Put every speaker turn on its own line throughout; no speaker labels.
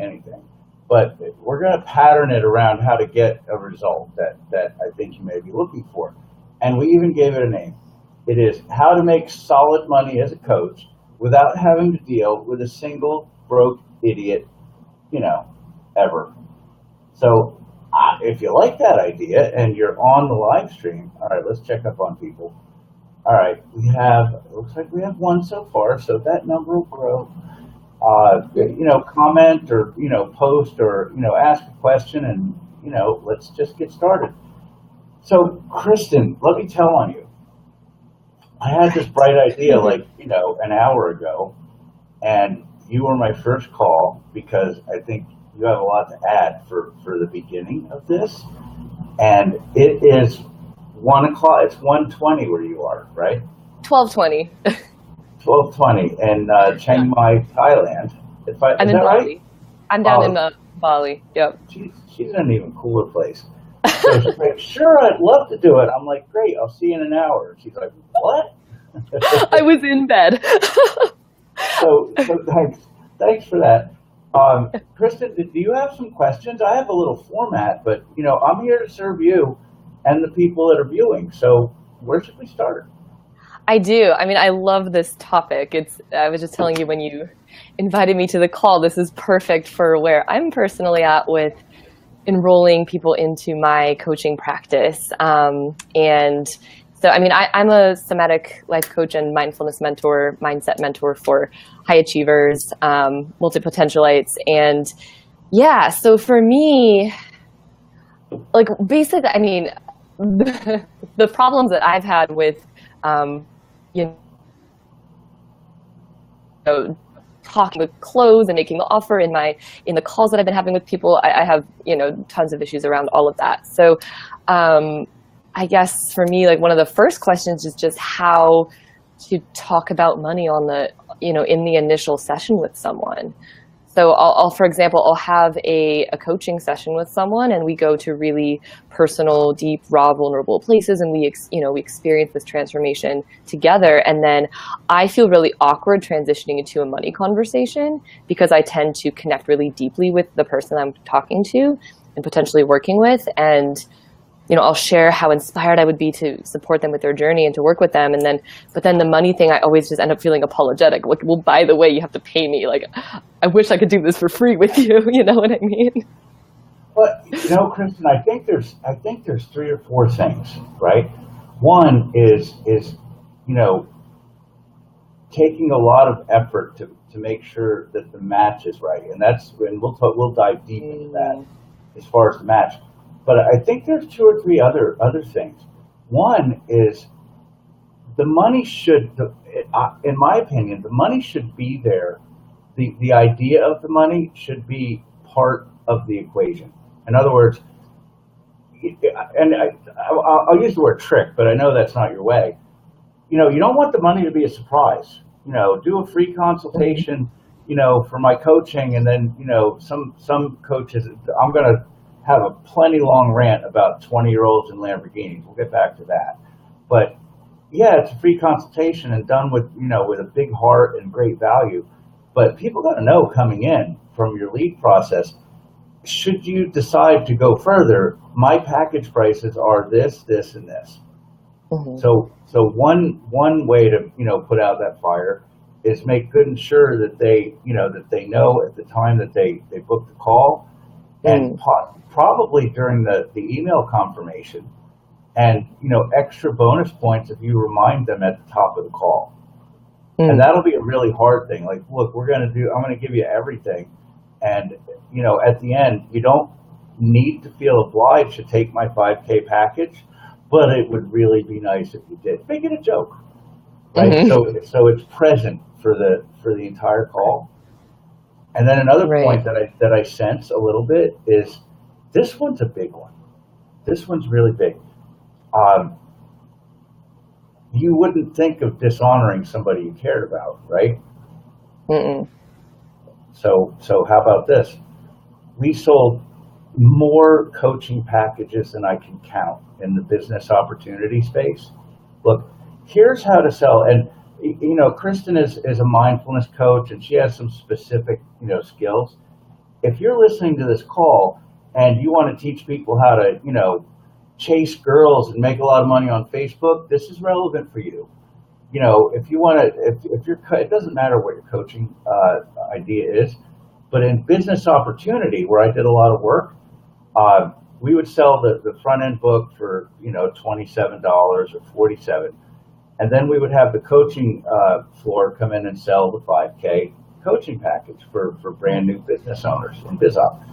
anything. But we're going to pattern it around how to get a result that I think you may be looking for. And we even gave it a name. It is how to make solid money as a coach without having to deal with a single broke idiot, ever. So if you like that idea and you're on the live stream, all right, let's check up on people. All right, looks like we have one so far, so that number will grow. Comment or, post or, ask a question and, let's just get started. So, Kristen, let me tell on you. I had this bright idea an hour ago, and you were my first call because I think you have a lot to add for the beginning of this. And it is 1 o'clock. It's 1:20 where you are, right?
12:20.
12:20 in Chiang Mai, Thailand.
I'm in Bali. Right? I'm down in Bali. Yep.
She's in an even cooler place. So she's like, sure, I'd love to do it. I'm like, great, I'll see you in an hour. She's like, what?
I was in bed.
so thanks for that. Kristen, do you have some questions? I have a little format, but I'm here to serve you and the people that are viewing. So where should we start?
I do. I mean, I love this topic. I was just telling you when you invited me to the call, this is perfect for where I'm personally at with enrolling people into my coaching practice. And so, I mean, I'm a somatic life coach and mindfulness mentor, mindset mentor for high achievers, multi-potentialites. And yeah, so for me, basically, I mean, the problems that I've had with, talking with close and making the offer in the calls that I've been having with people, I have, tons of issues around all of that. So, I guess for me, one of the first questions is just how to talk about money on in the initial session with someone. So I'll for example, I'll have a coaching session with someone and we go to really personal, deep, raw, vulnerable places and we experience this transformation together. And then I feel really awkward transitioning into a money conversation because I tend to connect really deeply with the person I'm talking to and potentially working with. And I'll share how inspired I would be to support them with their journey and to work with them. But then the money thing, I always just end up feeling apologetic. Well, by the way, you have to pay me. I wish I could do this for free with you. You know what I mean?
Well, Kristen, I think there's 3 or 4 things, right? One is taking a lot of effort to make sure that the match is right. And we'll dive deep into that as far as the match. But I think there's 2 or 3 other things. One is the money in my opinion, the money should be there. The idea of the money should be part of the equation. In other words, and I'll use the word trick, but I know that's not your way. You don't want the money to be a surprise. Do a free consultation, for my coaching, and then, some coaches, I'm going to have a plenty long rant about 20-year-olds in Lamborghinis. We'll get back to that. But yeah, it's a free consultation and done with a big heart and great value. But people got to know coming in from your lead process, should you decide to go further, my package prices are this, this, and this. Mm-hmm. So one way to, put out that fire is make good and sure that they know at the time that they book the call, and probably during the email confirmation, and extra bonus points if you remind them at the top of the call. And that'll be a really hard thing. Look, I'm going to give you everything, and at the end, you don't need to feel obliged to take my 5K package, but it would really be nice if you did. Make it a joke, right? Mm-hmm. So it's present for the entire call. And then another point that I sense a little bit is this one's a big one. This one's really big. You wouldn't think of dishonoring somebody you cared about, right? Mm-mm. So how about this? We sold more coaching packages than I can count in the business opportunity space. Look, here's how to sell. And Kristen is a mindfulness coach, and she has some specific skills. if you're listening to this call and you want to teach people how to, chase girls and make a lot of money on Facebook, this is relevant for you. If you want to, if you're, it doesn't matter what your coaching idea is, but in business opportunity, where I did a lot of work, we would sell the front end book for, $27 or $47. And then we would have the coaching floor come in and sell the 5K coaching package for brand new business owners in BizOp.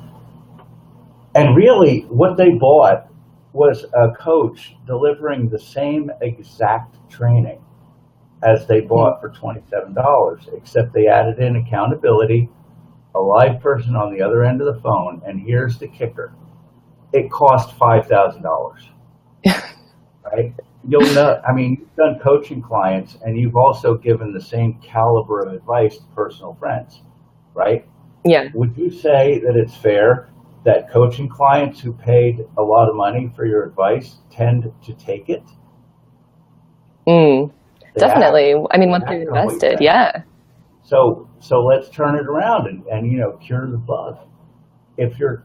And really what they bought was a coach delivering the same exact training as they bought for $27, except they added in accountability, a live person on the other end of the phone, and here's the kicker. It cost $5,000, right? You'll know, you've done coaching clients and you've also given the same caliber of advice to personal friends, right?
Yeah.
Would you say that it's fair that coaching clients who paid a lot of money for your advice tend to take it?
Definitely. Once you're invested, yeah.
So let's turn it around and cure the bug. If you're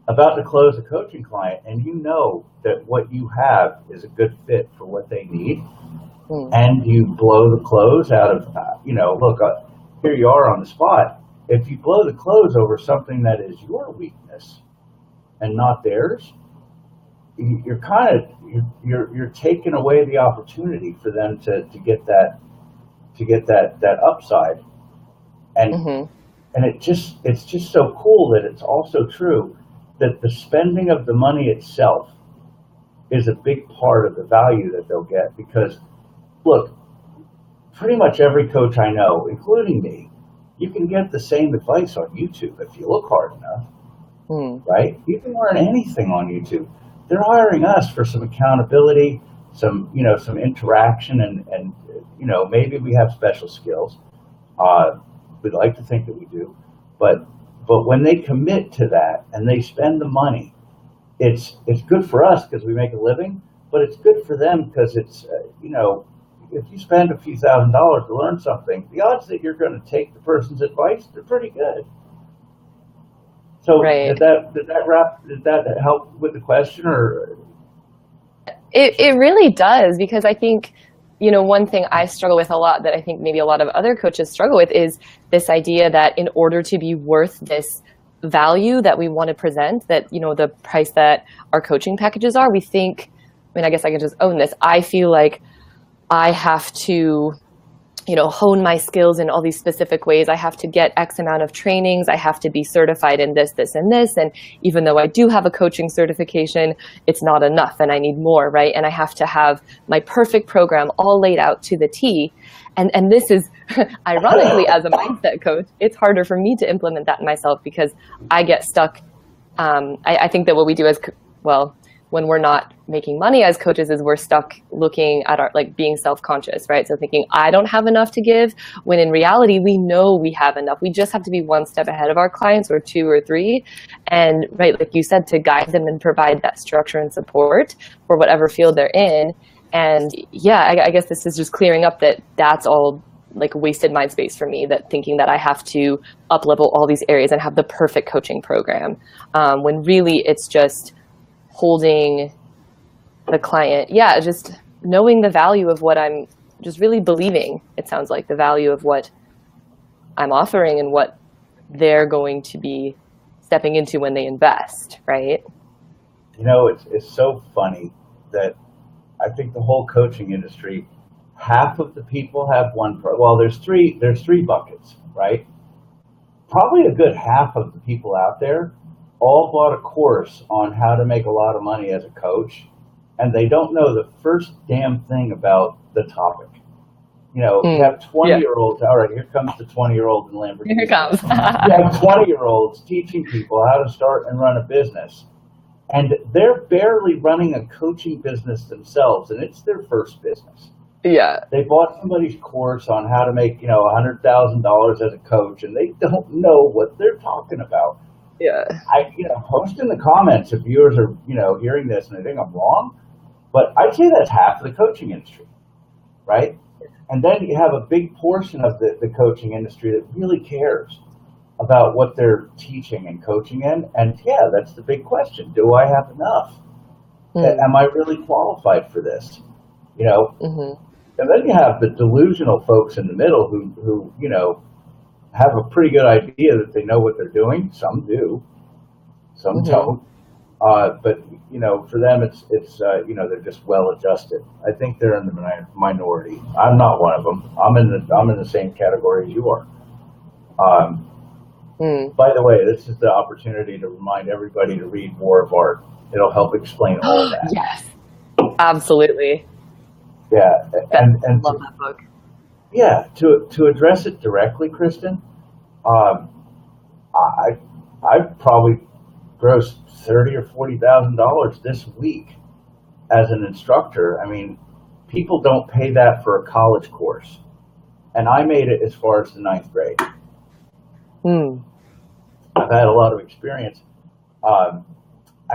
about to close a coaching client and you know that what you have is a good fit for what they need, and you blow the close out of, look, here you are on the spot. If you blow the close over something that is your weakness and not theirs, you're you're taking away the opportunity for them to get that upside. And it's just so cool that it's also true that the spending of the money itself is a big part of the value that they'll get. Because look, pretty much every coach I know, including me, you can get the same advice on YouTube if you look hard enough, right? You can learn anything on YouTube. They're hiring us for some accountability, some interaction, and maybe we have special skills. We'd like to think that we do, but when they commit to that and they spend the money, it's good for us because we make a living, but it's good for them because it's if you spend a few $1,000s to learn something, the odds that you're going to take the person's advice, they're pretty good. So did that help with the question? Or
it really does, because I think one thing I struggle with a lot, that I think maybe a lot of other coaches struggle with, is this idea that in order to be worth this value that we want to present, that the price that our coaching packages are, we think, I guess I can just own this, I feel like I have to hone my skills in all these specific ways. I have to get X amount of trainings. I have to be certified in this, this, and this. And even though I do have a coaching certification, it's not enough and I need more, right? And I have to have my perfect program all laid out to the T. And this is, ironically, as a mindset coach, it's harder for me to implement that myself because I get stuck. I think that what we do when we're not making money as coaches is we're stuck looking at our, being self-conscious, right? So thinking I don't have enough to give, when in reality, we know we have enough. We just have to be one step ahead of our clients, or two or three. And right, like you said, to guide them and provide that structure and support for whatever field they're in. And yeah, I guess this is just clearing up that that's all wasted mind space for me, that thinking that I have to up-level all these areas and have the perfect coaching program, when really it's just holding the client, just knowing the value of what I'm, just really believing, it sounds like, the value of what I'm offering and what they're going to be stepping into when they invest, right?
It's so funny that I think the whole coaching industry, half of the people have there's three buckets, right? Probably a good half of the people out there all bought a course on how to make a lot of money as a coach, and they don't know the first damn thing about the topic. You have 20-year-olds. All right, here comes the 20-year-old in Lamborghini.
Here it comes.
You have 20-year-olds teaching people how to start and run a business, and they're barely running a coaching business themselves, and it's their first business.
Yeah.
They bought somebody's course on how to make $100,000 as a coach, and they don't know what they're talking about.
Yeah.
Post in the comments if viewers are, hearing this and they think I'm wrong, but I'd say that's half of the coaching industry, right? And then you have a big portion of the coaching industry that really cares. about what they're teaching and coaching in. And yeah, that's the big question. Do I have enough? Am I really qualified for this? You know, and then you have the delusional folks in the middle who, you know, have a pretty good idea that they know what they're doing. Some do, some don't. But you know, for them, it's you know, they're just well adjusted. I think they're in the minority. I'm not one of them. I'm in the same category as you are. By the way, this is the opportunity to remind everybody to read War of Art. It'll help explain all that.
Yes, absolutely.
Yeah, and
I love that book.
Yeah, to address it directly, Kristen, I probably grossed $30,000 or $40,000 this week as an instructor. I mean, people don't pay that for a college course, and I made it as far as the 9th grade. I've had a lot of experience. I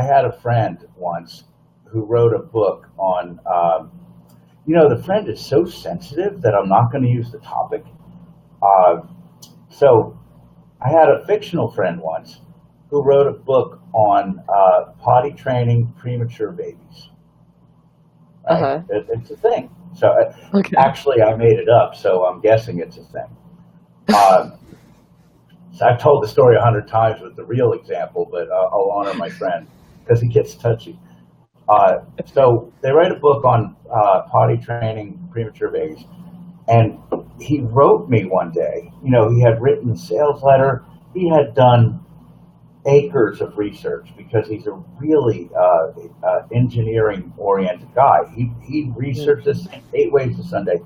had a friend once who wrote a book on. You know, the friend is so sensitive that I'm not going to use the topic. So I had a fictional friend once who wrote a book on potty training premature babies. Right? It's a thing. So actually, I made it up, so I'm guessing it's a thing. So I've told the story 100 times with the real example, but I'll honor my friend because he gets touchy. So they write a book on potty training premature babies, and he wrote me one day. You know, he had written a sales letter. He had done acres of research because he's a really engineering-oriented guy. He researched this 8 ways to Sunday.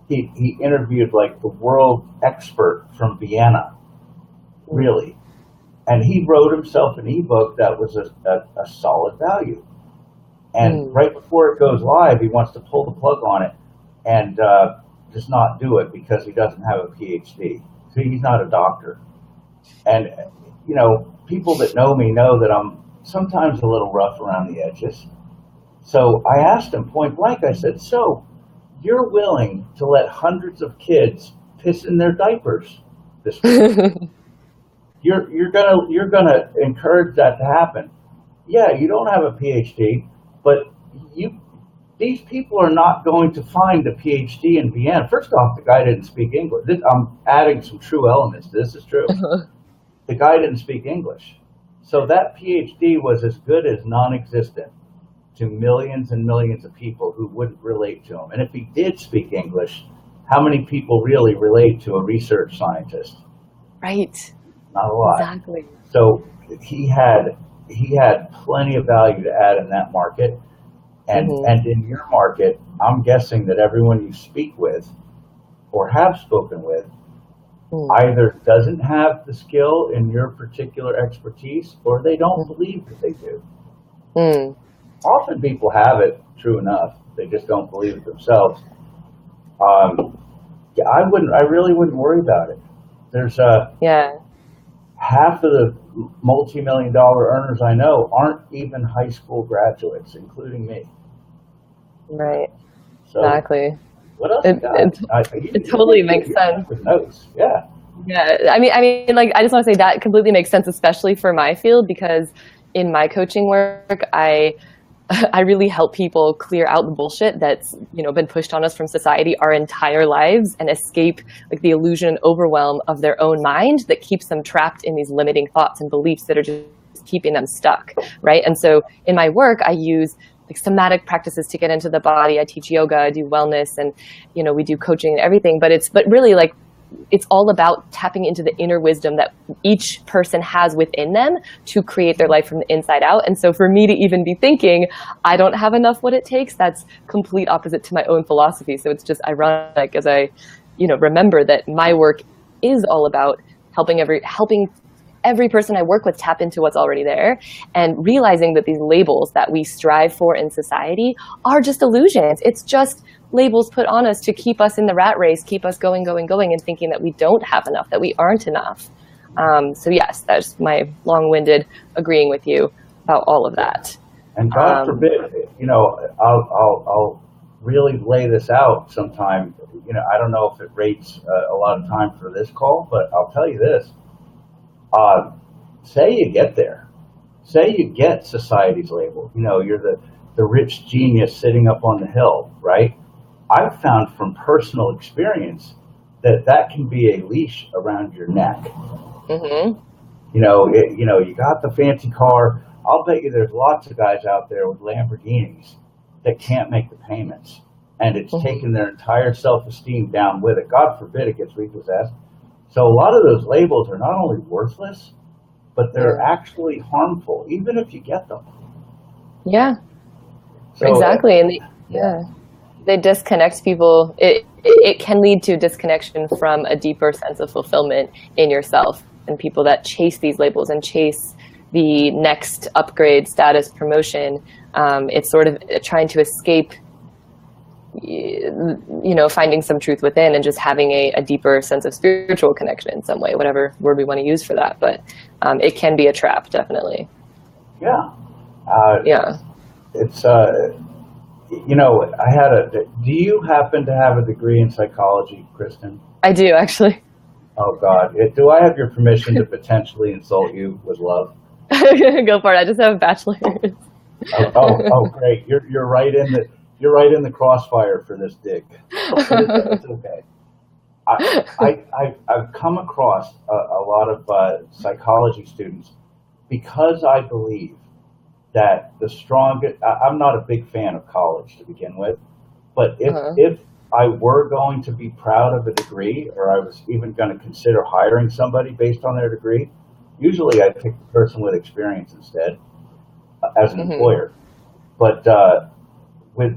He interviewed like the world expert from Vienna, really, and he wrote himself an ebook that was a solid value. And right before it goes live, he wants to pull the plug on it and just not do it because he doesn't have a PhD. So he's not a doctor. And, you know, people that know me know that I'm sometimes a little rough around the edges. So I asked him point blank, I said, so you're willing to let hundreds of kids piss in their diapers this week? You're gonna encourage that to happen. Yeah, you don't have a PhD. But these people are not going to find a PhD in Vienna. First off, the guy didn't speak English. I'm adding some true elements. This is true. The guy didn't speak English. So that PhD was as good as non-existent to millions and millions of people who wouldn't relate to him. And if he did speak English, how many people really relate to a research scientist?
Right.
Not a lot.
Exactly.
So he had plenty of value to add in that market. And in your market, I'm guessing that everyone you speak with or have spoken with either doesn't have the skill in your particular expertise or they don't believe that they do. Often people have it, true enough. They just don't believe it themselves. Yeah, I really wouldn't worry about it. There's half of the multi-million-dollar earners I know aren't even high school graduates, including me.
Right.
So,
exactly.
What else?
It totally makes sense.
Notes. Yeah.
Yeah. I mean, like, I just want to say that completely makes sense, especially for my field, because in my coaching work, I really help people clear out the bullshit that's, you know, been pushed on us from society our entire lives and escape like the illusion and overwhelm of their own mind that keeps them trapped in these limiting thoughts and beliefs that are just keeping them stuck, right? And so in my work, I use like somatic practices to get into the body. I teach yoga, I do wellness, and, you know, we do coaching and everything, but really like it's all about tapping into the inner wisdom that each person has within them to create their life from the inside out. And so for me to even be thinking, I don't have enough what it takes, that's complete opposite to my own philosophy. So it's just ironic as I, you know, remember that my work is all about helping every person I work with tap into what's already there and realizing that these labels that we strive for in society are just illusions. It's just labels put on us to keep us in the rat race, keep us going, and thinking that we don't have enough, that we aren't enough. So yes, that's my long-winded agreeing with you about all of that.
And God forbid, you know, I'll really lay this out sometime. You know, I don't know if it rates a lot of time for this call, but I'll tell you this. say you get there, say you get society's label. You know, you're the rich genius sitting up on the hill, right? I've found from personal experience that can be a leash around your neck.
Mm-hmm.
You got the fancy car. I'll bet you there's lots of guys out there with Lamborghinis that can't make the payments, and it's taken their entire self-esteem down with it. God forbid it gets repossessed. So a lot of those labels are not only worthless, but they're actually harmful, even if you get them.
Yeah,
so,
exactly. And they disconnect people. It can lead to disconnection from a deeper sense of fulfillment in yourself. And people that chase these labels and chase the next upgrade, status, promotion, it's sort of trying to escape, finding some truth within and just having a deeper sense of spiritual connection in some way, whatever word we want to use for that. But it can be a trap, definitely.
Yeah. It's, do you happen to have a degree in psychology, Kristen?
I do, actually.
Oh, God. Do I have your permission to potentially insult you with love?
Go for it. I just have a bachelor's.
Oh, great. You're right in the crossfire for this dig. It's okay. I've come across a lot of psychology students because I believe that the strongest. I'm not a big fan of college to begin with, but if I were going to be proud of a degree, or I was even going to consider hiring somebody based on their degree, usually I pick the person with experience instead as an employer. But with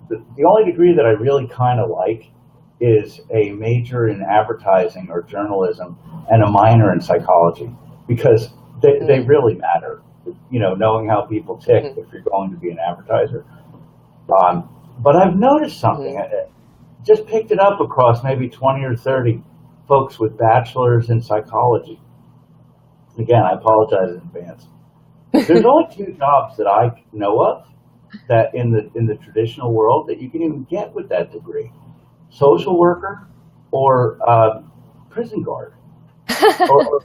the only degree that I really kind of like is a major in advertising or journalism and a minor in psychology, because they really matter. Knowing how people tick if you're going to be an advertiser. But I've noticed something. I just picked it up across maybe 20 or 30 folks with bachelors in psychology. Again, I apologize in advance. There's only two jobs that I know of that in the traditional world that you can even get with that degree: social worker or prison guard or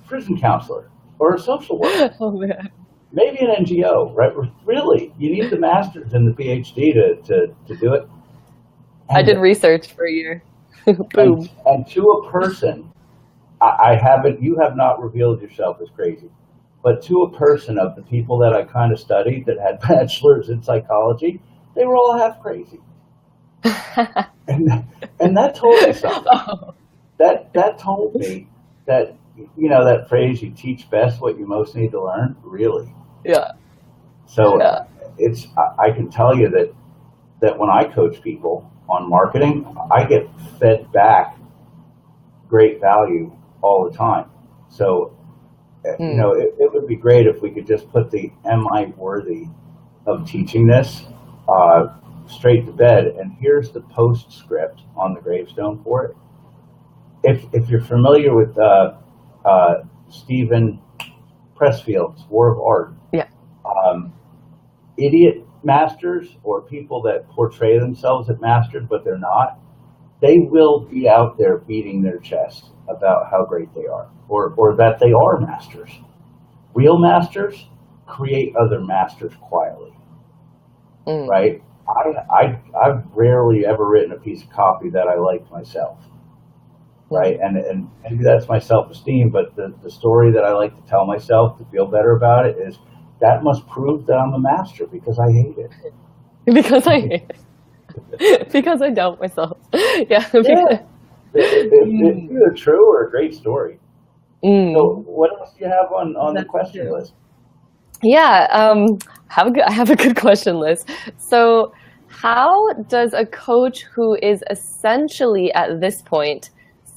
prison counselor or a social worker.
Oh, man.
Maybe an NGO, right? Really, you need the master's and the PhD to do it. And
I did research for a year. Boom.
And to a person, you have not revealed yourself as crazy, but to a person of the people that I kind of studied that had bachelors in psychology, they were all half crazy. and that told me something.
Oh.
That told me that, that phrase, you teach best what you most need to learn, really.
Yeah.
So I can tell you that when I coach people on marketing, I get fed back great value all the time. So, it would be great if we could just put the "am I worthy of teaching this" straight to bed. And here's the postscript on the gravestone for it. If you're familiar with Stephen Pressfield's War of Art, idiot masters, or people that portray themselves as masters but they're not, they will be out there beating their chest about how great they are, or that they are masters. Real masters create other masters quietly, right? I've rarely ever written a piece of copy that I liked myself, right? And maybe that's my self-esteem, but the story that I like to tell myself to feel better about it is, that must prove that I'm a master because I hate it.
Because I hate it. Because I doubt myself. Yeah.
It's either true or a great story. So what else do you have on the question list?
Yeah, I have a good question list. So how does a coach who is essentially at this point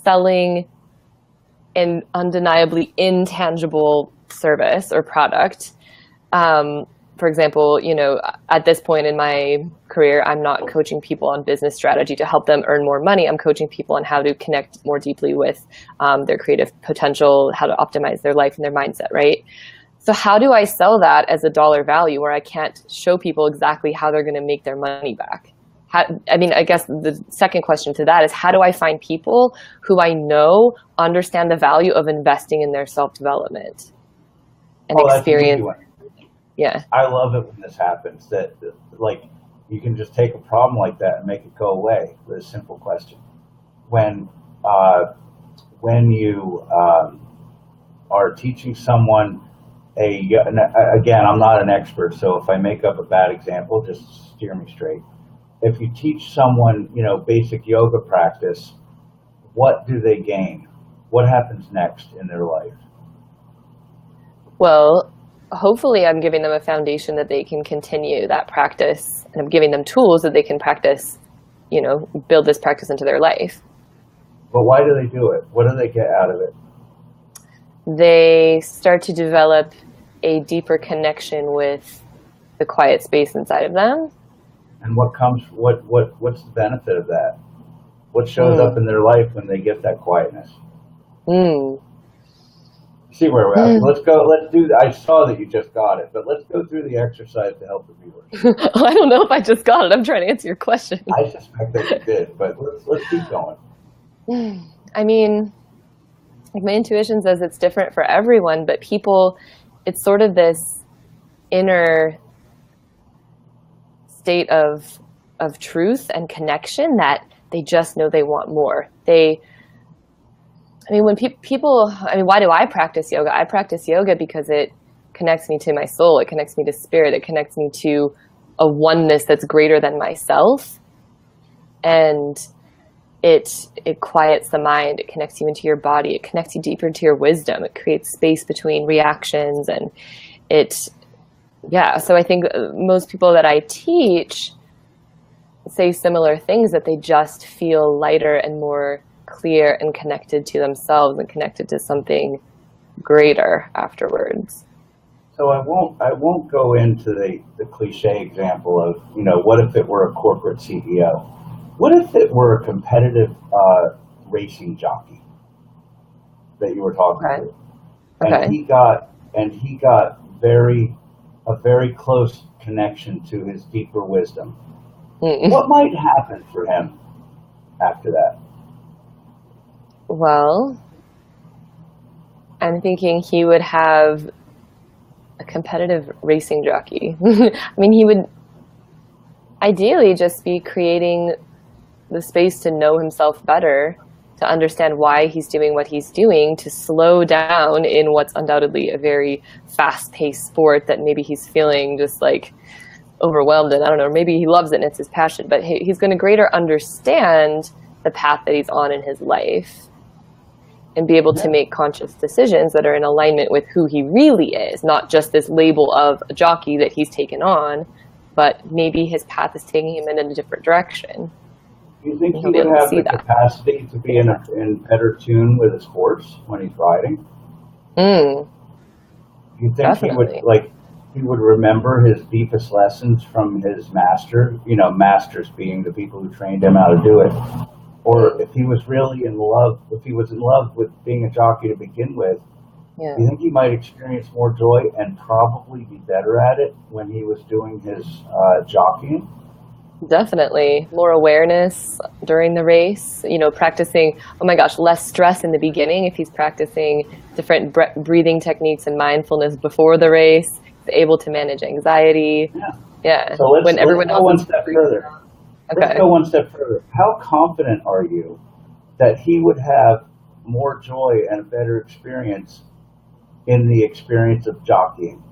selling an undeniably intangible service or product, for example, at this point in my career, I'm not coaching people on business strategy to help them earn more money. I'm coaching people on how to connect more deeply with their creative potential, how to optimize their life and their mindset, right? So how do I sell that as a dollar value where I can't show people exactly how they're going to make their money back? I guess the second question to that is, how do I find people who I know understand the value of investing in their self-development and experience? Yeah.
I love it when this happens, that like you can just take a problem like that and make it go away with a simple question. When you are teaching someone again, I'm not an expert, so if I make up a bad example, just steer me straight. If you teach someone, basic yoga practice, what do they gain? What happens next in their life?
Well, hopefully I'm giving them a foundation that they can continue that practice, and I'm giving them tools that they can practice, build this practice into their life.
But why do they do it? What do they get out of it?
They start to develop a deeper connection with the quiet space inside of them.
And what's the benefit of that? What shows up in their life when they get that quietness? See where we're at. Let's do I saw that you just got it, but let's go through the exercise to help the viewers.
I don't know if I just got it. I'm trying to answer your question.
I suspect that you did, but let's keep going.
I mean, like, my intuition says it's different for everyone, but people, it's sort of this inner state of truth and connection that they just know they want more. When people, why do I practice yoga? I practice yoga because it connects me to my soul. It connects me to spirit. It connects me to a oneness that's greater than myself. And it quiets the mind. It connects you into your body. It connects you deeper into your wisdom. It creates space between reactions. And so I think most people that I teach say similar things, that they just feel lighter and more clear and connected to themselves and connected to something greater afterwards.
So I won't go into the cliche example of, what if it were a corporate CEO? What if it were a competitive racing jockey that you were talking to? And he got a very close connection to his deeper wisdom. What might happen for him after that?
Well, I'm thinking he would have a competitive racing jockey. He would ideally just be creating the space to know himself better, to understand why he's doing what he's doing, to slow down in what's undoubtedly a very fast-paced sport that maybe he's feeling just like overwhelmed in. I don't know, maybe he loves it and it's his passion, but he's going to greater understand the path that he's on in his life and be able to make conscious decisions that are in alignment with who he really is, not just this label of a jockey that he's taken on, but maybe his path is taking him in a different direction.
Do you think he would have the capacity to be in better tune with his horse when he's riding? Do you think
Definitely.
he would remember his deepest lessons from his master, masters being the people who trained him how to do it? Or if he was really in love with being a jockey to begin with, do you think he might experience more joy and probably be better at it when he was doing his jockeying?
Definitely. More awareness during the race, practicing, less stress in the beginning if he's practicing different breathing techniques and mindfulness before the race. He's able to manage anxiety. Yeah.
So let's go one step further.
Okay.
Let's go one step further. How confident are you that he would have more joy and a better experience in the experience of jockeying?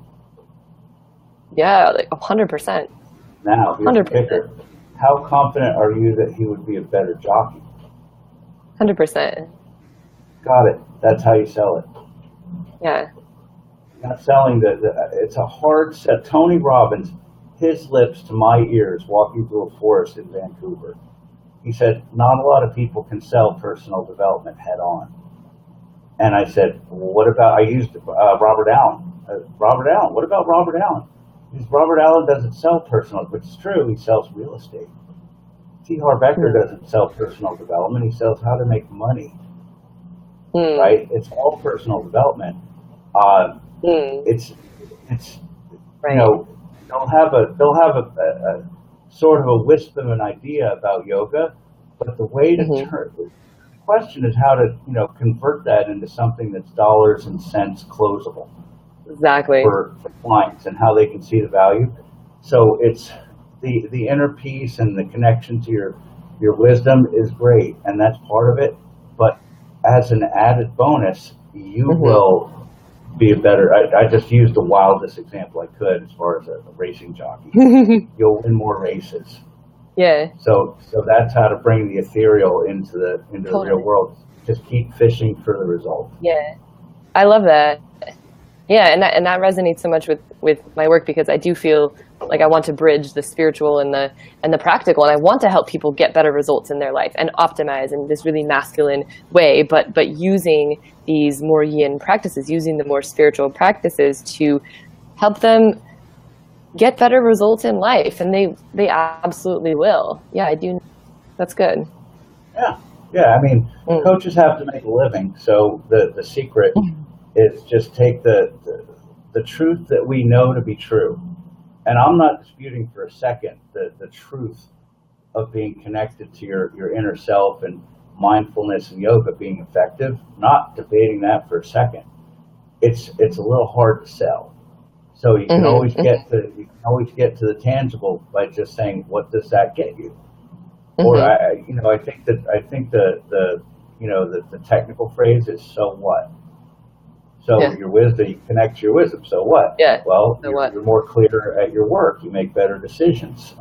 Yeah, 100%.
Now, here's the kicker. How confident are you that he would be a better jockey?
100%.
Got it. That's how you sell it.
Yeah.
Not selling it's a hard set. Tony Robbins, his lips to my ears, walking through a forest in Vancouver. He said, not a lot of people can sell personal development head on. And I said, well, what about, I used Robert Allen. Robert Allen, what about Robert Allen? Because Robert Allen doesn't sell personal, which is true, he sells real estate. T. Harv Eker doesn't sell personal development, he sells how to make money. Right? It's all personal development. It's
right.
They'll have a sort of a wisp of an idea about yoga, but the way to
Mm-hmm.
turn the question is how to, convert that into something that's dollars and cents closable
Exactly.
for clients and how they can see the value. So it's the inner peace and the connection to your wisdom is great, and that's part of it. But as an added bonus, you
Mm-hmm.
will be a better. I just used the wildest example I could as far as a racing jockey. You'll win more races.
Yeah,
So that's how to bring the ethereal into the real
totally.
world. Just keep fishing for the result.
Yeah, I love that. Yeah, and that resonates so much with my work because I do feel like I want to bridge the spiritual and the practical, and I want to help people get better results in their life and optimize in this really masculine way, but using these more yin practices, using the more spiritual practices to help them get better results in life, and they absolutely will. Yeah, I do. That's good.
Yeah, yeah. I mean,
Mm.
coaches have to make a living, so the secret is just take the truth that we know to be true. And I'm not disputing for a second the truth of being connected to your inner self and mindfulness and yoga being effective. Not debating that for a second. It's a little hard to sell. So you can always
Mm-hmm.
get to the tangible by just saying, what does that get you? Or
Mm-hmm.
I think the technical phrase is so what. So
Yeah.
your wisdom, you connect to your wisdom. So what?
Yeah.
Well,
So what?
you're more clear at your work. You make better decisions.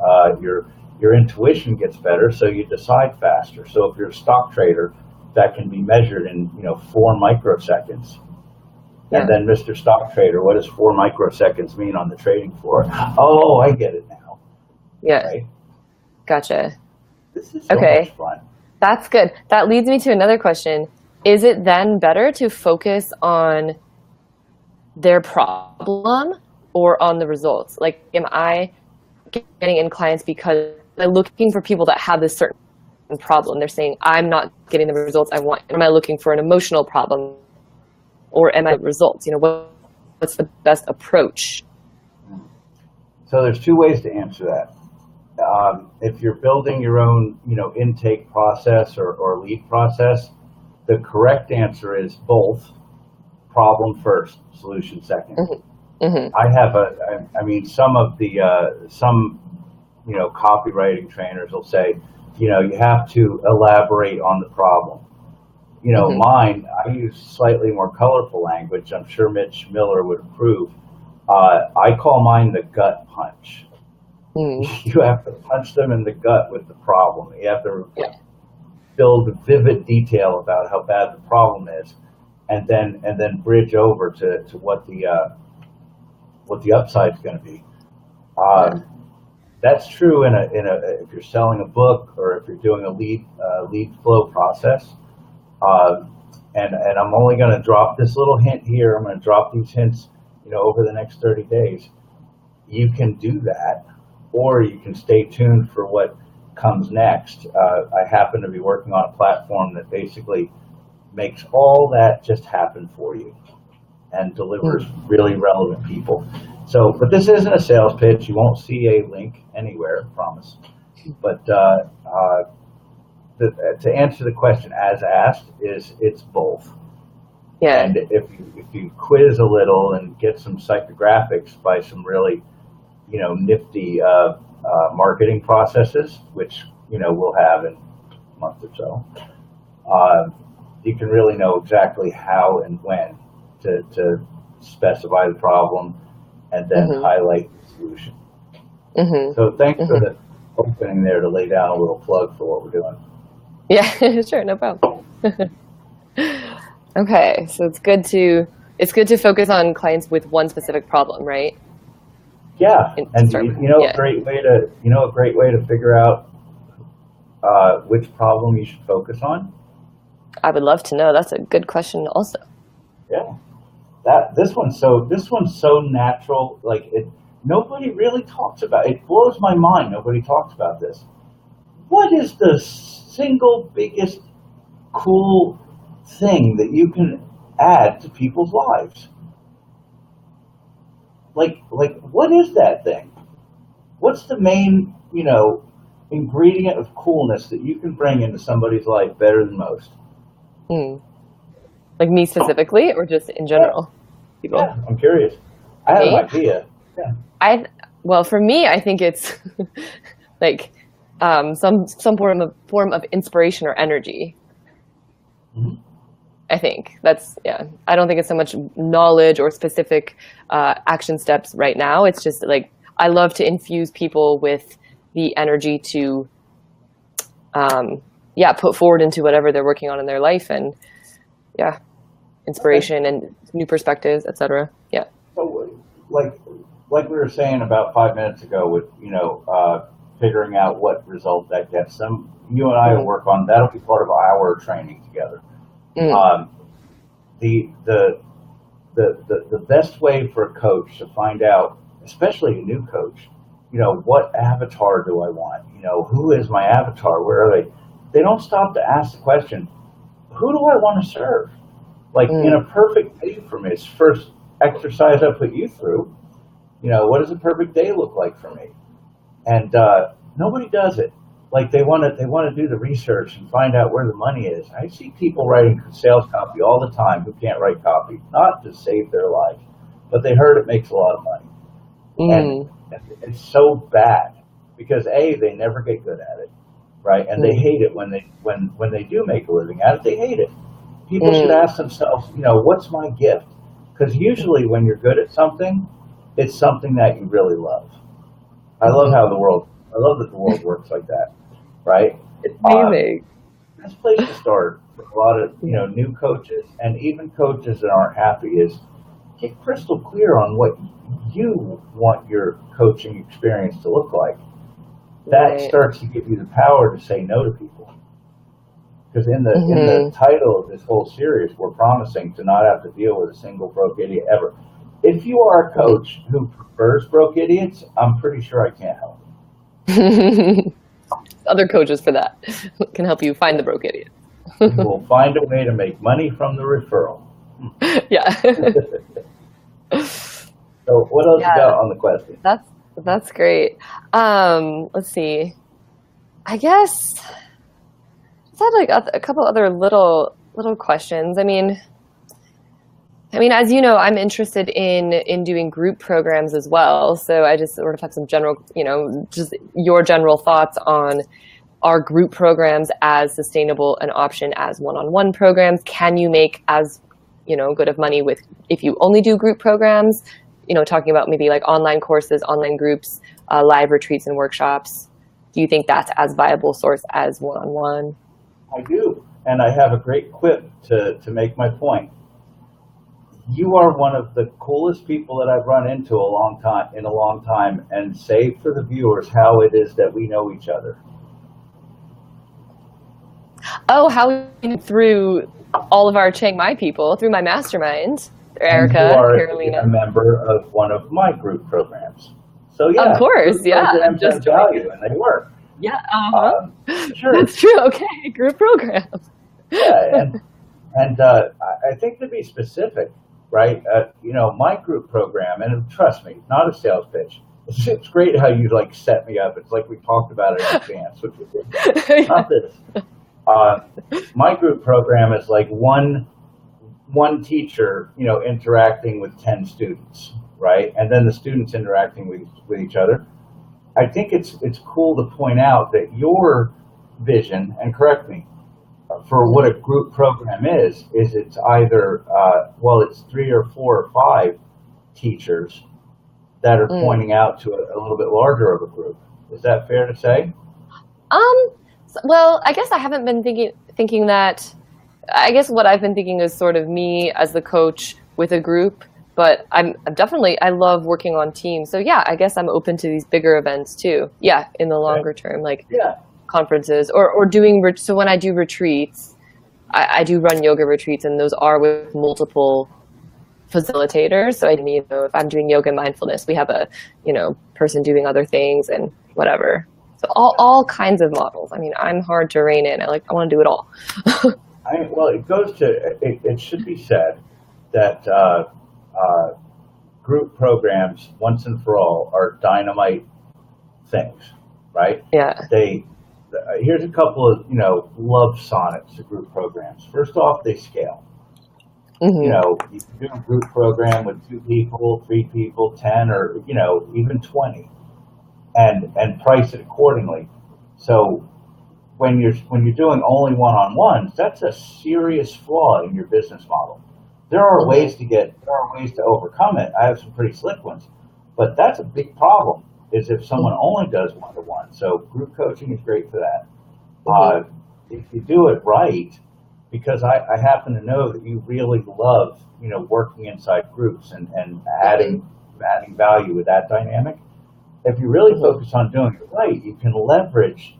Your intuition gets better, so you decide faster. So if you're a stock trader, that can be measured in 4 microseconds.
Yeah.
And then, Mr. Stock Trader, what does 4 microseconds mean on the trading floor? Oh, I get it now.
Yeah.
Right?
Gotcha.
This is so
Okay.
much fun.
That's good. That leads me to another question. Is it then better to focus on their problem or on the results? Like, am I getting in clients because they're looking for people that have this certain problem? They're saying, I'm not getting the results I want. Am I looking for an emotional problem or am I results? What's the best approach?
So there's 2 ways to answer that. If you're building your own, intake process or lead process, the correct answer is both. Problem first, solution second.
Mm-hmm. Mm-hmm.
I mean, some of the copywriting trainers will say, you have to elaborate on the problem.
Mm-hmm.
Mine, I use slightly more colorful language. I'm sure Mitch Miller would approve. I call mine the gut punch.
Mm-hmm.
You have to punch them in the gut with the problem. You have to
Yeah.
build vivid detail about how bad the problem is, and then bridge over to what the upside is going to be.
Yeah.
That's true if you're selling a book or if you're doing a lead flow process. And I'm only going to drop this little hint here. I'm going to drop these hints, over the next 30 days. You can do that, or you can stay tuned for what comes next. I happen to be working on a platform that basically makes all that just happen for you and delivers really relevant people. So, but this isn't a sales pitch. You won't see a link anywhere, I promise. But to answer the question as asked, it's both.
Yeah.
And if you quiz a little and get some psychographics by some really, nifty marketing processes, which we'll have in a month or so, you can really know exactly how and when to specify the problem and then highlight the solution.
Mm-hmm.
So thanks for the opening there to lay down a little plug for what we're doing.
Yeah, sure, no problem. Okay, so it's good to focus on clients with one specific problem, right?
Yeah, and
Yeah.
a great way to figure out which problem you should focus on.
I would love to know. That's a good question, also.
Yeah, this one's so natural. Like nobody really talks about it. Blows my mind. Nobody talks about this. What is the single biggest cool thing that you can add to people's lives? Like what is that thing? What's the main, ingredient of coolness that you can bring into somebody's life better than most?
Hmm. Like me specifically, or just in general? People.
Yeah, I'm curious. I have
Me?
an idea. Yeah.
Well, for me, I think it's like some form of inspiration or energy.
Mhm.
I think that's, yeah. I don't think it's so much knowledge or specific action steps right now. It's just like I love to infuse people with the energy to, put forward into whatever they're working on in their life, and yeah,
Okay.
inspiration and new perspectives, etc. Yeah.
So, like we were saying about 5 minutes ago, with figuring out what result that gets them. You and I will
Mm,
work on that'll be part of our training together.
mm,
Um, the, the the best way for a coach to find out, especially a new coach, what avatar do I want? Who is my avatar? Where are they? They don't stop to ask the question, who do I want to serve? Like in
mm,
a perfect day for me, it's first exercise I put you through. What does a perfect day look like for me? And nobody does it. Like they want to do the research and find out where the money is. I see people writing sales copy all the time who can't write copy, not to save their life, but they heard it makes a lot of money, and
mm,
it's so bad because they never get good at it, right? And they
mm,
hate it when they do make a living at it. They hate it. People should
mm.
ask themselves, what's my gift? Because usually when you're good at something, it's something that you really love. I love
Mhm.
how I love that the world works like that, right?
It's
Um,
amazing.
best place to start for a lot of new coaches and even coaches that aren't happy is get crystal clear on what you want your coaching experience to look like. That
Right.
starts to give you the power to say no to people. Because in the
Hmm.
title of this whole series, we're promising to not have to deal with a single broke idiot ever. If you are a coach who prefers broke idiots, I'm pretty sure I can't help.
Other coaches for that can help you find the broke idiot.
We will find a way to make money from the referral.
Yeah.
So what else you got
Yeah,
on the question?
that's great. Let's see. I guess just had like a couple other little questions. I mean, as you know, I'm interested in doing group programs as well. So I just sort of have some general, just your general thoughts on, are group programs as sustainable an option as one-on-one programs? Can you make as, good of money with if you only do group programs? Talking about maybe like online courses, online groups, live retreats and workshops. Do you think that's as viable source as one-on-one?
I do, and I have a great quip to make my point. You are one of the coolest people that I've run into in a long time, and say for the viewers how it is that we know each other.
Oh, how through all of our Chiang Mai people, through my mastermind,
And you
Erica,
are a
Carolina.
member of one of my group programs. So
Of
yeah,
course,
group
yeah.
programs
Just
have
joined
value,
it.
and they work.
Yeah,
Um, sure,
that's true. Okay, group program.
yeah, and I think to be specific, right? My group program, and trust me, not a sales pitch. It's great how you like set me up. It's like we talked about it in advance, which is good.
Yeah.
Not this. Uh, my group program is like one teacher, interacting with 10 students, right? And then the students interacting with each other. I think it's cool to point out that your vision, and correct me, for what a group program is it's either, it's 3 or 4 or 5 teachers that are
Mm.
pointing out to a little bit larger of a group. Is that fair to say?
Well, I guess I haven't been thinking that. I guess what I've been thinking is sort of me as the coach with a group, but I'm definitely, I love working on teams. So yeah, I guess I'm open to these bigger events too. Yeah, in the
Okay.
longer term, like
Yeah.
conferences or doing, so when I do retreats, I do run yoga retreats, and those are with multiple facilitators. So if I'm doing yoga and mindfulness, we have a, person doing other things and whatever. So all kinds of models. I mean, I'm hard to rein in. I want to do it all.
It goes to, it should be said that group programs, once and for all, are dynamite things, right?
Yeah.
Here's a couple of, love sonnets to group programs. First off, they scale.
Hmm.
You can do a group program with 2 people, 3 people, 10, or, even 20, and price it accordingly. So when you're doing only one-on-ones, that's a serious flaw in your business model. There are
Hmm.
ways to overcome it. I have some pretty slick ones, but that's a big problem. Is if someone only does one-to-one. So group coaching is great for that.
Hmm.
If you do it right, because I happen to know that you really love, working inside groups and
Hmm.
adding value with that dynamic. If you really
Hmm.
focus on doing it right, you can leverage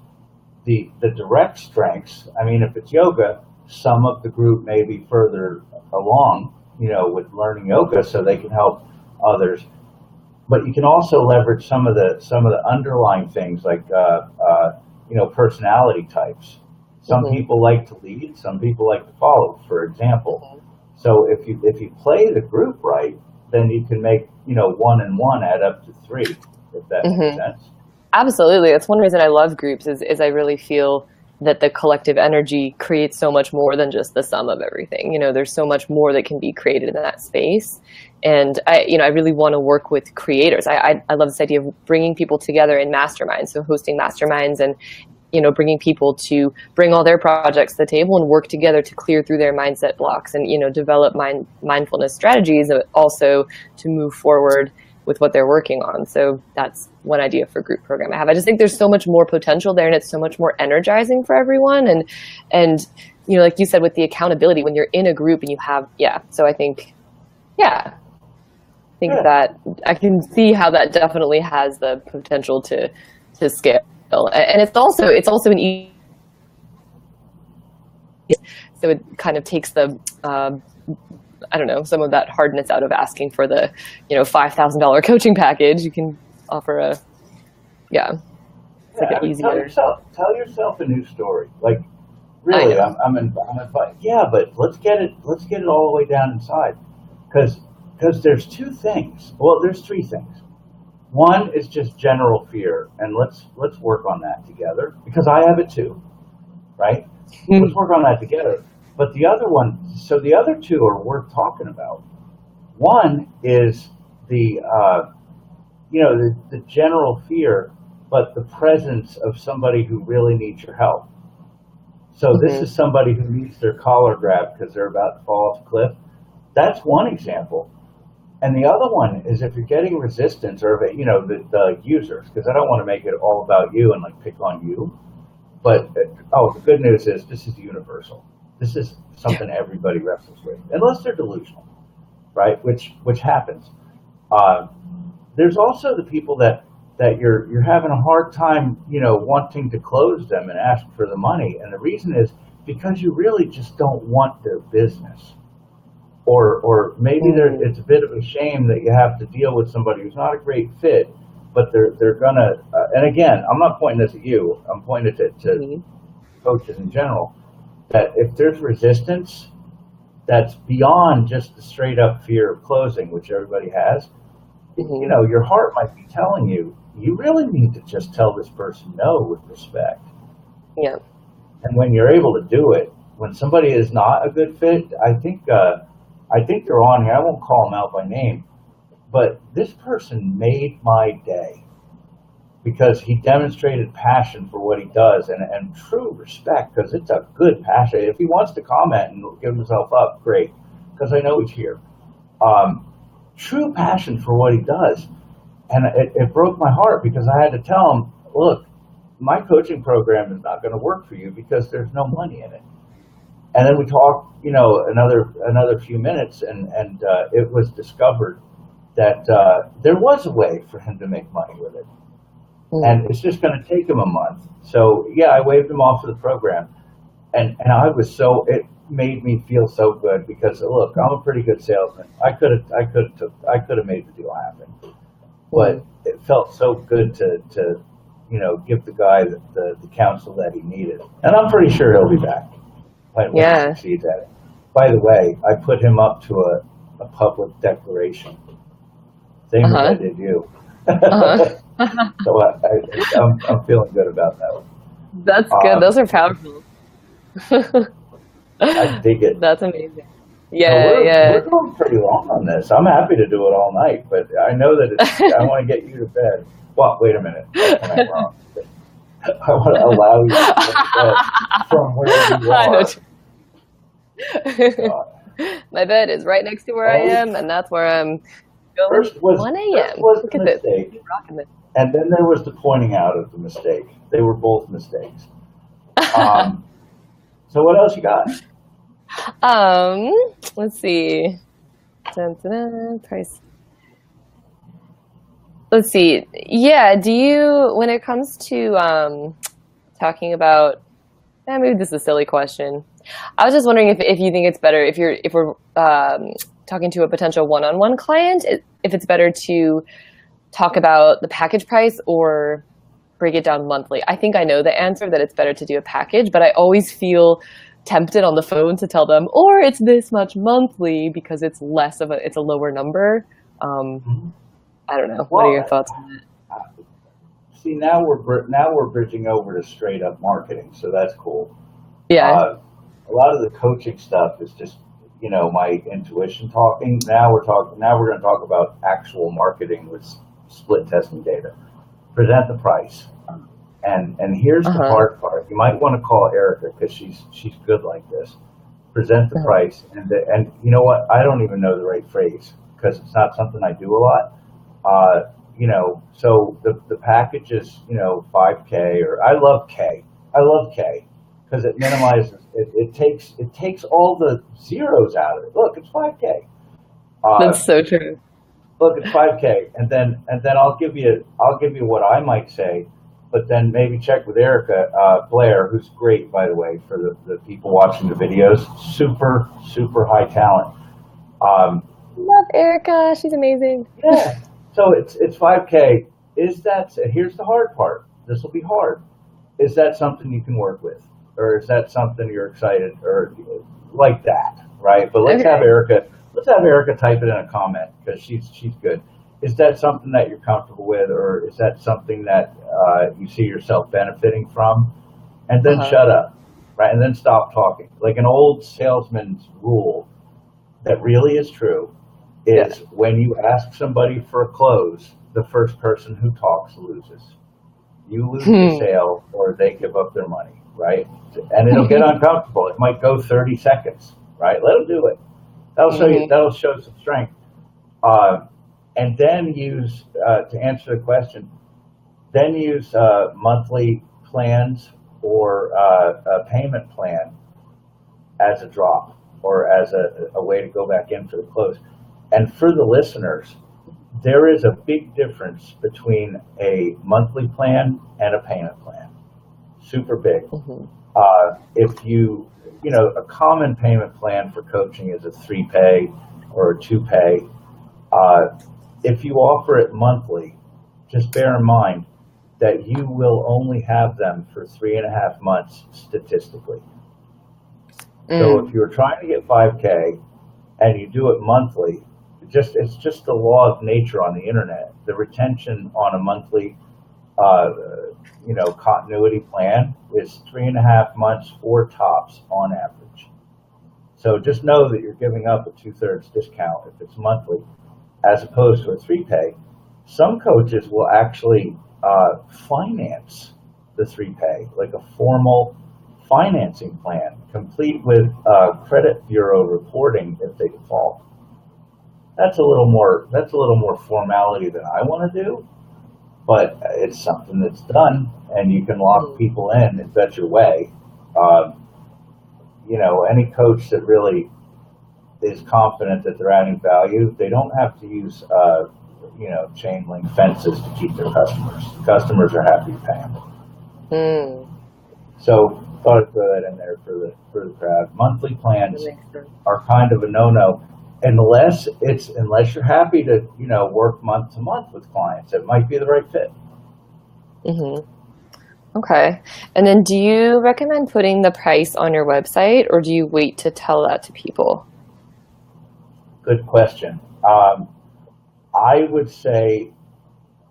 the direct strengths. I mean, if it's yoga, some of the group may be further along, with learning yoga, so they can help others. But you can also leverage some of the underlying things like personality types. Some
Hmm.
people like to lead, some people like to follow, for example. So if you play the group right, then you can make 1 and 1 add up to 3, if that makes
Hmm.
sense.
Absolutely. That's one reason I love groups is I really feel that the collective energy creates so much more than just the sum of everything. There's so much more that can be created in that space. And I really want to work with creators. I love this idea of bringing people together in masterminds. So hosting masterminds and, bringing people to bring all their projects to the table and work together to clear through their mindset blocks and, develop mindfulness strategies, but also to move forward with what they're working on. So that's one idea for group program I have. I just think there's so much more potential there, and it's so much more energizing for everyone. And like you said, with the accountability when you're in a group and you have, yeah. So I think, yeah, I think
Yeah,
that I can see how that definitely has the potential to scale. And it's also an easy, so it kind of takes the I don't know, some of that hardness out of asking for the, $5,000 coaching package. You can offer yeah, it's like
yeah.
an
I mean, tell
easier.
yourself tell yourself a new story. Like,
I
really,
know.
yeah, but let's get it all the way down inside, because there's 2 things. Well, there's 3 things. One is just general fear, and let's work on that together, because I have it too, right? Let's work on that together. But the other 2 are worth talking about. One is the general fear, but the presence of somebody who really needs your help. So this
Hmm.
is somebody who needs their collar grabbed because they're about to fall off a cliff. That's one example. And the other one is if you're getting resistance, or if the users, because I don't want to make it all about you and like pick on you. But the good news is this is universal. This is something everybody wrestles with, unless they're delusional, right? Which happens. Uh, there's also the people that you're having a hard time, wanting to close them and ask for the money, and the reason is because you really just don't want their business, or maybe
Hmm.
it's a bit of a shame that you have to deal with somebody who's not a great fit, but they're gonna. And again, I'm not pointing this at you. I'm pointing it to
Hmm.
coaches in general. That if there's resistance, that's beyond just the straight up fear of closing, which everybody has.
Hmm.
Your heart might be telling you you really need to just tell this person no with respect.
Yeah.
And when you're able to do it, when somebody is not a good fit, I think they're on here. I won't call them out by name, but this person made my day because he demonstrated passion for what he does, and true respect, because it's a good passion. If he wants to comment and give himself up, great, because I know he's here. Um, True passion for what he does. And it broke my heart because I had to tell him, look, my coaching program is not going to work for you because there's no money in it. And then we talked, another few minutes, and it was discovered that there was a way for him to make money with it,
Mm.
and it's just going to take him a month. So yeah, I waved him off of the program, and it made me feel so good because look, I'm a pretty good salesman. I could have made the deal happen,
Mm.
but it felt so good to give the guy the counsel that he needed, and I'm pretty sure he'll be back when he
Yeah.
succeeds at it. By the way, I put him up to a public declaration, same as I
Uh-huh.
did you.
Uh-huh.
So I'm feeling good about that one.
That's good.
Um,
Those are powerful.
I dig it.
That's amazing.
So
Yeah,
we're
yeah.
going pretty long on this. I'm happy to do it all night, but I know that I want to get you to bed. Well, wait a minute. That's when I'm wrong. I want to allow you to get to bed from where you
I know.
are.
My bed is right next to where I
Oh,
am, and that's where I'm going.
first was
1
first
a.m.
was
Look
the
at this.
mistake,
Rocking this.
and then there was the pointing out of the mistake. They were both mistakes. Um, so what else you got?
Um, let's see. Dun, dun, dun, price. Let's see. Yeah, do you, when it comes to talking about, maybe this is a silly question. I was just wondering if you think it's better if we're talking to a potential one-on-one client, if it's better to talk about the package price or break it down monthly. I think I know the answer that it's better to do a package, but I always feel tempted on the phone to tell them, or it's this much monthly because it's it's a lower number. Um, I don't know. What are
Well,
your thoughts on that?
see, now we're bridging over to straight up marketing, so that's cool.
Yeah.
A lot of the coaching stuff is just my intuition talking. Now we're talking. Now we're going to talk about actual marketing with split testing data. Present the price, and here's the
Uh-huh.
hard part. You might want to call Erica because she's good like this. Present the
Uh-huh.
price, and you know what? I don't even know the right phrase because it's not something I do a lot. So the package is 5K, or I love K. I love K because it minimizes. It takes all the zeros out of it. Look, it's 5K. Uh,
That's so true.
Look, it's 5K, and then I'll give you what I might say, but then maybe check with Erica Blair, who's great, by the way, for the people watching the videos. Super high talent. Um,
Love Erica. She's amazing.
yeah. So it's 5K. Here's the hard part. This will be hard. Is that something you can work with, or is that something you're excited or like that, right? But let's have
Okay.
Erica. Let's have Erica type it in a comment because she's good. Is that something that you're comfortable with, or is that something that you see yourself benefiting from? And then
Uh-huh.
shut up, right? And then stop talking. Like an old salesman's rule that really is true
Yeah.
is when you ask somebody for a close, the first person who talks loses. You lose the sale, or they give up their money, right? And it'll get uncomfortable. It might go 30 seconds, right? Let them do it. That'll show some strength. And then use to answer the question. Then use monthly plans or a payment plan as a drop or as a way to go back in for the close. And for the listeners, there is a big difference between a monthly plan and a payment plan. Super big. If a common payment plan for coaching is a 3-pay or a 2-pay. If you offer it monthly, just bear in mind that you will only have them for 3.5 months statistically. So if you're trying to get 5K and you do it monthly, it's just the law of nature on the internet. The retention on a monthly continuity plan is 3.5 months or tops on average. So just know that you're giving up a 2/3 discount if it's monthly, as opposed to a 3-pay. Some coaches will actually finance the 3-pay, like a formal financing plan, complete with credit bureau reporting if they default. That's a little more formality than I want to do, but it's something that's done, and you can lock people in if that's your way. Any coach that really is confident that they're adding value, they don't have to use chain link fences to keep their customers. Customers are happy to pay them. So thought I'd throw that in there for the crowd. Monthly plans are kind of a no-no. Unless you're happy to work month to month with clients, it might be the right fit.
Okay. And then do you recommend putting the price on your website, or do you wait to tell that to people?
Good question. I would say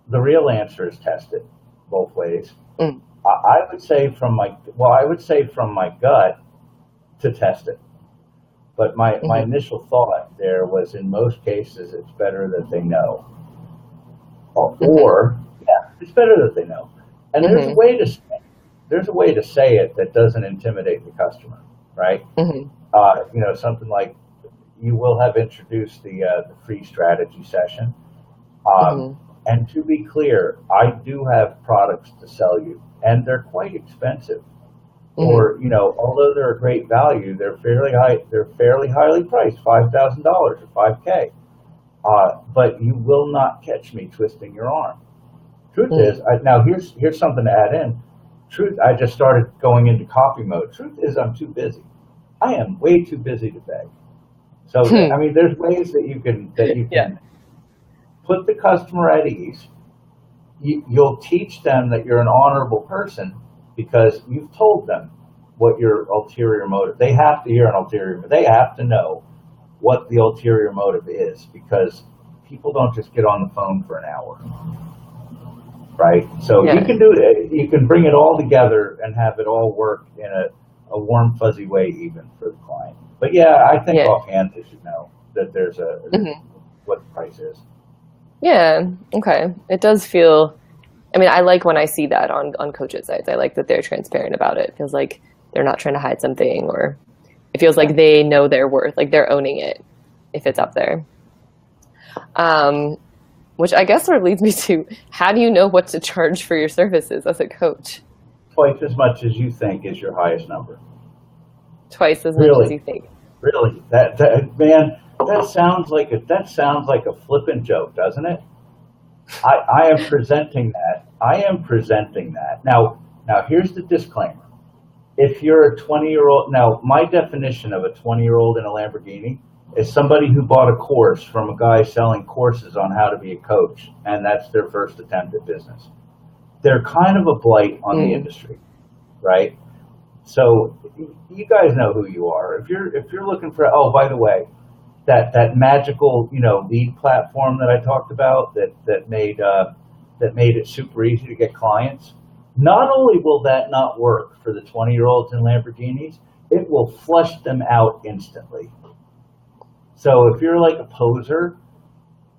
the real answer is test it both ways.
Mm.
I would say from my gut to test it. But my initial thought there was, in most cases, it's better that they know. Or yeah, it's better that they know. And there's a way to say it that doesn't intimidate the customer, right? Something like, you will have introduced the free strategy session. And to be clear, I do have products to sell you, and they're quite expensive. Or, although they're a great value, they're fairly highly priced, $5,000 or $5K. But you will not catch me twisting your arm. Truth is, now here's something to add in. I just started going into copy mode. Truth is, I'm too busy. I am way too busy to beg. So, there's ways that you can put the customer at ease. You'll teach them that you're an honorable person, because you've told them what your ulterior motive. They have to hear an ulterior. They have to know what the ulterior motive is, because people don't just get on the phone for an hour, right? So you can do it. You can bring it all together and have it all work in a warm, fuzzy way, even for the client. But I think offhand they should know that there's what the price is.
Yeah. Okay. It does feel. I like when I see that on coaches' sites. I like that they're transparent about it. It feels like they're not trying to hide something, or it feels like they know their worth, like they're owning it if it's up there. Which I guess sort of leads me to, how do you know what to charge for your services as a coach?
Twice as much as you think is your highest number.
Twice as much as you think.
Really? That man, that sounds like a flippant joke, doesn't it? I am presenting that. Now here's the disclaimer. If you're a 20-year-old, now my definition of a 20-year-old in a Lamborghini is somebody who bought a course from a guy selling courses on how to be a coach, and that's their first attempt at business. They're kind of a blight on the industry, right? So you guys know who you are. If you're looking for, oh, by the way, that magical, lead platform that I talked about that made it super easy to get clients. Not only will that not work for the 20-year-olds in Lamborghinis, it will flush them out instantly. So if you're like a poser,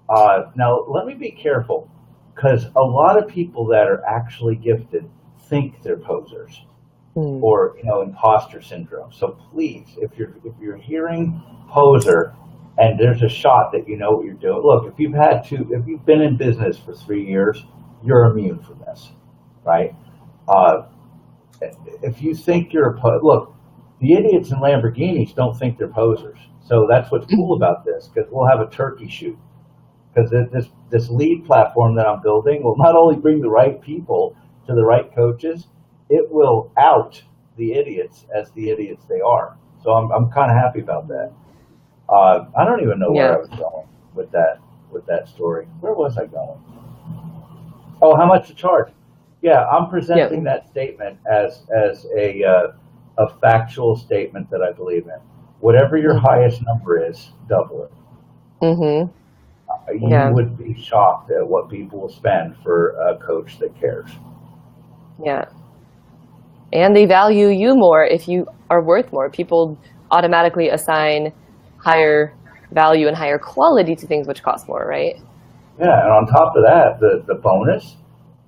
now let me be careful, because a lot of people that are actually gifted think they're posers or imposter syndrome. So please, if you're hearing poser, and there's a shot that you know what you're doing. Look, if you've been in business for 3 years, you're immune from this, right? If you think you're look, the idiots in Lamborghinis don't think they're posers. So that's what's cool about this, because we'll have a turkey shoot. Because this lead platform that I'm building will not only bring the right people to the right coaches, it will out the idiots as the idiots they are. So I'm kind of happy about that. I don't even know where I was going with that story. Where was I going? Oh, how much to charge? Yeah, I'm presenting that statement as a factual statement that I believe in. Whatever your highest number is, double it. You would be shocked at what people will spend for a coach that cares.
Yeah. And they value you more if you are worth more. People automatically assign higher value and higher quality to things which cost more, right?
Yeah, and on top of that, the bonus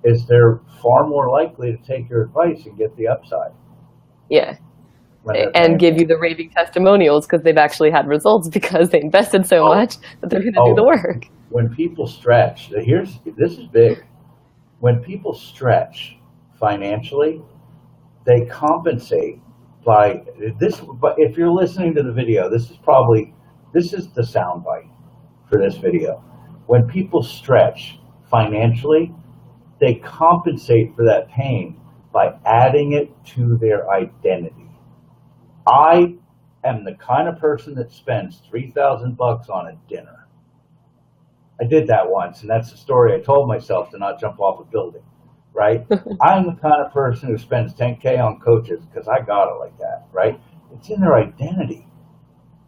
is they're far more likely to take your advice and get the upside.
Yeah. And give you the raving testimonials because they've actually had results because they invested so much that they're going to do the work.
When people stretch, this is big. When people stretch financially, they compensate by this. But if you're listening to the video, this is the soundbite for this video. When people stretch financially, they compensate for that pain by adding it to their identity. I am the kind of person that spends $3,000 on a dinner. I did that once, and that's the story I told myself to not jump off a building, right? I'm the kind of person who spends $10K on coaches because I got it like that, right? It's in their identity.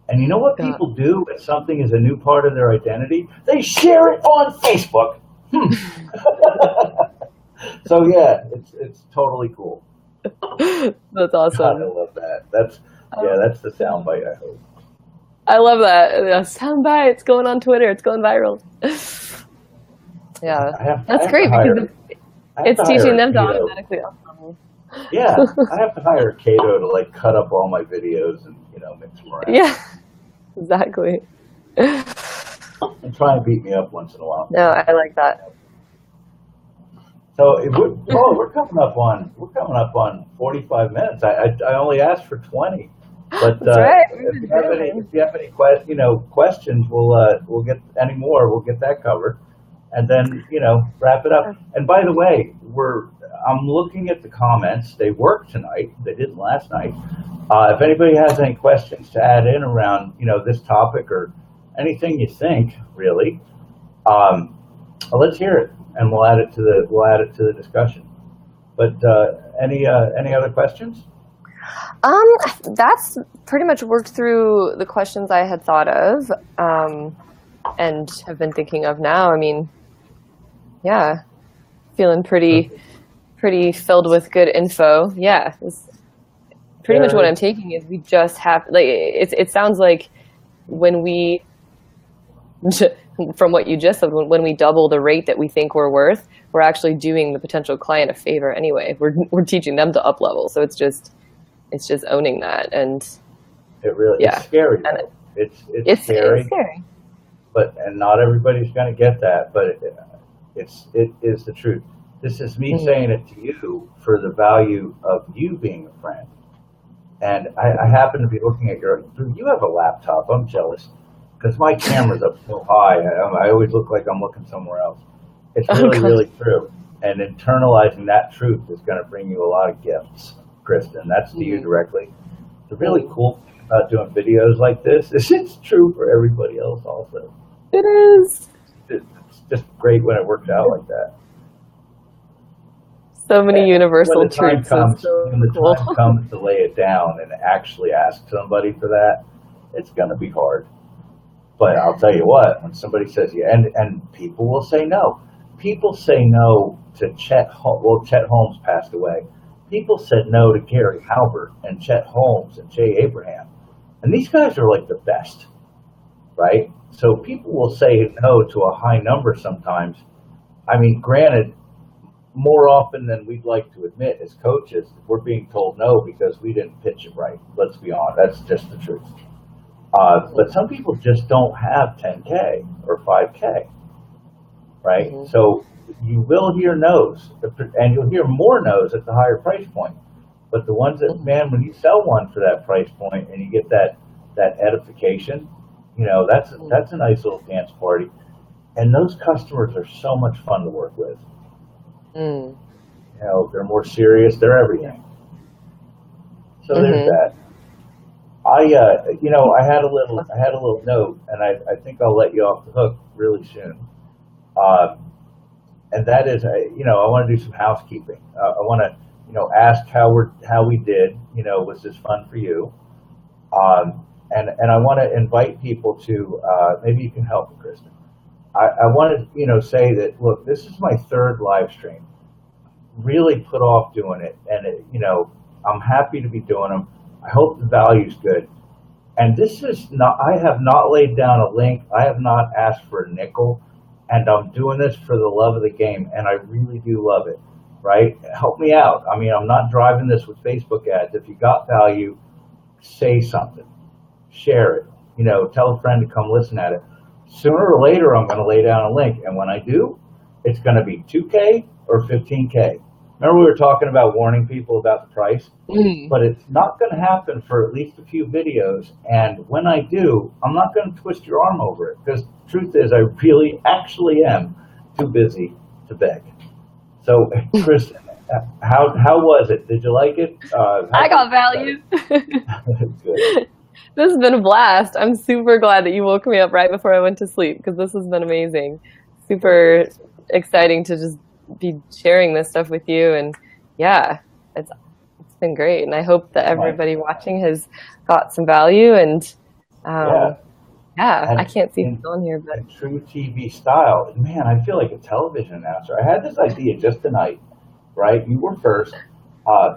And you know what people do when something is a new part of their identity? They share it on Facebook. So yeah, it's totally cool.
That's
God, I
awesome.
love that. That's the soundbite, I hope.
I love that. Yeah, sound bites going on Twitter. It's going viral. Yeah,
I
that's
have to
great because
hire I have
it's
to hire
teaching
a
them to
Cato.
automatically upload.
Yeah, I have to hire a Cato to like cut up all my videos and mix them around
Yeah, exactly.
and try and beat me up once in a while.
No, I like that.
So Paul, we're coming up on 45 minutes. I only asked for 20, but
That's right. We've
if
been
you have any
doing.
questions, we'll get any more. We'll get that covered, and then wrap it up. And by the way, I'm looking at the comments. They worked tonight. They didn't last night. If anybody has any questions to add in around this topic or anything you think really, let's hear it, and we'll add it to the discussion. But any other questions?
Um, that's pretty much worked through the questions I had thought of, and have been thinking of now. I mean, yeah, feeling pretty filled with good info. Yeah, it's pretty much what I'm taking is we just have like it sounds like when we from what you just said, when we double the rate that we think we're worth, we're actually doing the potential client a favor anyway. We're teaching them to up level. So it's just owning that. And
it's scary.
And
It's scary.
It's scary.
And not everybody's going to get that, but it is the truth. This is me saying it to you for the value of you being a friend. And I happen to be looking at you have a laptop. I'm jealous because my camera's up so high. I always look like I'm looking somewhere else. It's really true. And internalizing that truth is going to bring you a lot of gifts, Kristen. That's to you directly. The really cool thing about doing videos like this is it's true for everybody else also.
It is.
It's just great when it works out like that.
So many universal
when the time
truths.
comes,
So
when the
cool.
time comes to lay it down and actually ask somebody for that, it's going to be hard. But I'll tell you what, when somebody says yeah, and people will say no. People say no to Chet Holmes. Well, Chet Holmes passed away. People said no to Gary Halbert and Chet Holmes and Jay Abraham. And these guys are like the best, right? So people will say no to a high number sometimes. I mean, granted, more often than we'd like to admit as coaches, we're being told no because we didn't pitch it right. Let's be honest. That's just the truth. But some people just don't have 10K or 5K, right? Mm-hmm. So you will hear no's, and you'll hear more no's at the higher price point. But the ones that, man, when you sell one for that price point and you get that edification, that's a nice little dance party. And those customers are so much fun to work with. They're more serious. They're everything. So there's that. I had a little note, and I think I'll let you off the hook really soon. And that is, I want to do some housekeeping. I want to, ask how we did. Was this fun for you? And I want to invite people to maybe you can help, Kristen. I want to say that look, this is my third live stream. Really put off doing it, and I'm happy to be doing them. I hope the value's good. And this is not, I have not laid down a link. I have not asked for a nickel. And I'm doing this for the love of the game. And I really do love it, right? Help me out. I mean, I'm not driving this with Facebook ads. If you got value, say something. Share it. Tell a friend to come listen at it. Sooner or later, I'm going to lay down a link. And when I do, it's going to be 2K or 15K. Remember we were talking about warning people about the price? But it's not going to happen for at least a few videos. And when I do, I'm not going to twist your arm over it. Because the truth is, I really actually am too busy to beg. So, Kristen, how was it? Did you like it?
I got value.
Good.
This has been a blast. I'm super glad that you woke me up right before I went to sleep because this has been amazing. Super exciting to just be sharing this stuff with you, and it's been great, and I hope that everybody watching has got some value, and Yeah,
And
I can't see
in,
who's on here, but
in true TV style, man, I feel like a television announcer. I had this idea just tonight, right? You were first.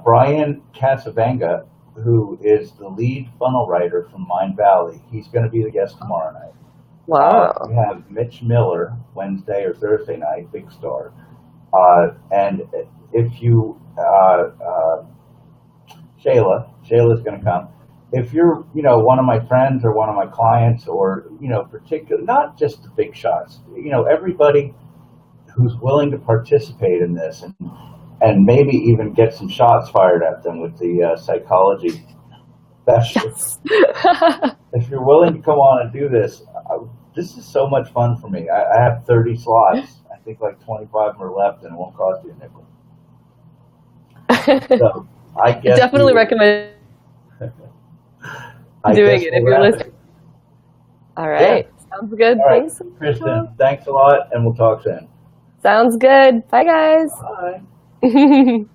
Brian Casavanga, who is the lead funnel writer from Mind Valley, he's going to be the guest tomorrow night.
wow.
We have Mitch Miller Wednesday or Thursday night, big star. And if you, Shayla's going to come. If you're, one of my friends or one of my clients, or particular, not just the big shots, everybody who's willing to participate in this, and maybe even get some shots fired at them with the psychology specialist.
Yes.
If you're willing to come on and do this, this is so much fun for me. I have 30 slots. I think like 25 of them are left, and it won't cost you a nickel. So I guess
Definitely recommend doing it if you're listening. All right. Yeah. Sounds good.
All right.
Thanks,
Kristen. Thanks a lot, and we'll talk soon.
Sounds good. Bye, guys.
Bye.